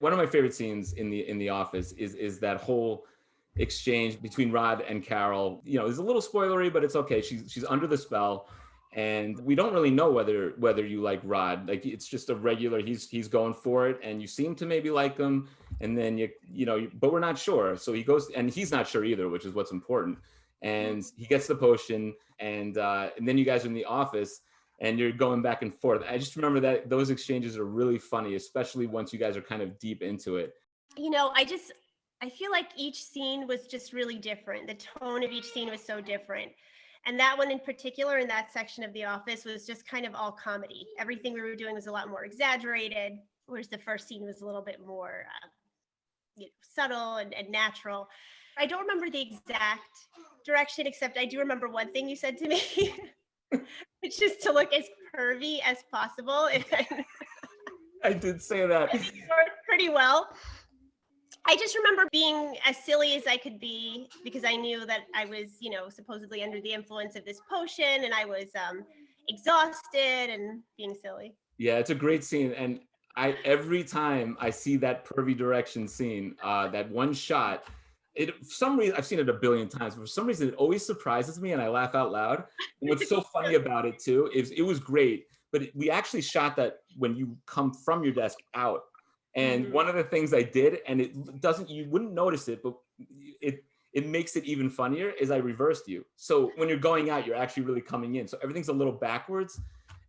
One of my favorite scenes in the Office is that whole exchange between Rod and Carol. You know, it's a little spoilery, but it's okay. She's under the spell, and we don't really know whether you like Rod. Like, it's just a regular. He's going for it, and you seem to maybe like him, and then but we're not sure. So he goes, and he's not sure either, which is what's important. And he gets the potion, and then you guys are in the office, and you're going back and forth. I just remember that those exchanges are really funny, especially once you guys are kind of deep into it. You know, I feel like each scene was just really different. The tone of each scene was so different. And that one in particular, in that section of The Office, was just kind of all comedy. Everything we were doing was a lot more exaggerated, whereas the first scene was a little bit more subtle and natural. I don't remember the exact direction, except I do remember one thing you said to me, which is to look as pervy as possible. I did say that. It worked pretty well. I just remember being as silly as I could be, because I knew that I was, supposedly under the influence of this potion, and I was exhausted and being silly. Yeah, it's a great scene. And every time I see that pervy direction scene, that one shot, for some reason, I've seen it a billion times, but for some reason it always surprises me and I laugh out loud. And what's so funny about it too is it was great, but we actually shot that when you come from your desk out. And one of the things I did, and you wouldn't notice it, but it makes it even funnier, is I reversed you. So when you're going out, you're actually really coming in. So everything's a little backwards,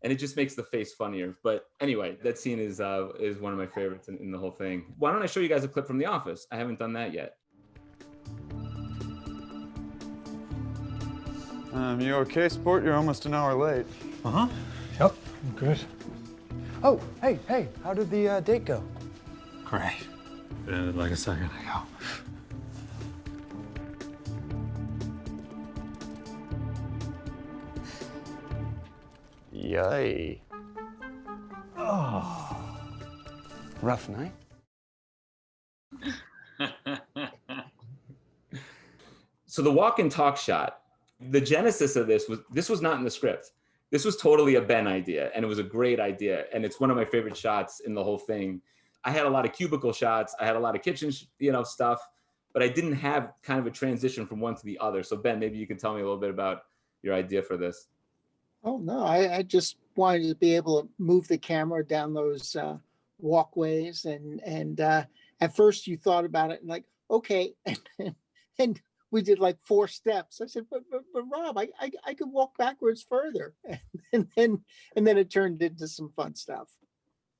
and it just makes the face funnier. But anyway, that scene is one of my favorites in the whole thing. Why don't I show you guys a clip from The Office? I haven't done that yet. You okay, sport? You're almost an hour late. Uh-huh. Yep, I'm good. Oh, hey, how did the date go? Great. It ended like a second ago. Yay. Oh. Rough night? So the walk and talk shot, the genesis of this was not in the script. This was totally a Ben idea, and it was a great idea. And it's one of my favorite shots in the whole thing. I had a lot of cubicle shots. I had a lot of kitchen, stuff, but I didn't have kind of a transition from one to the other. So Ben, maybe you can tell me a little bit about your idea for this. Oh, no, I just wanted to be able to move the camera down those walkways. And at first you thought about it and like, okay. And we did like 4 steps. I said, but Rob, I could walk backwards further. And then it turned into some fun stuff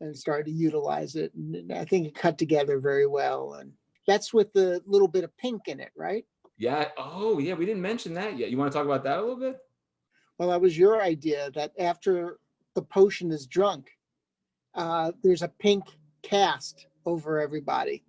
and started to utilize it. And I think it cut together very well. And that's with the little bit of pink in it, right? Yeah. Oh, yeah. We didn't mention that yet. You want to talk about that a little bit? Well, that was your idea, that after the potion is drunk, there's a pink cast over everybody.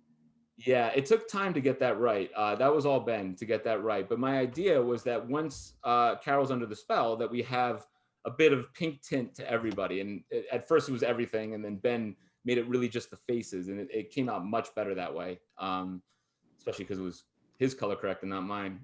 Yeah, it took time to get that right. That was all Ben to get that right. But my idea was that once Carol's under the spell, that we have a bit of pink tint to everybody. And at first it was everything, and then Ben made it really just the faces, and it came out much better that way, especially because it was his color correct and not mine.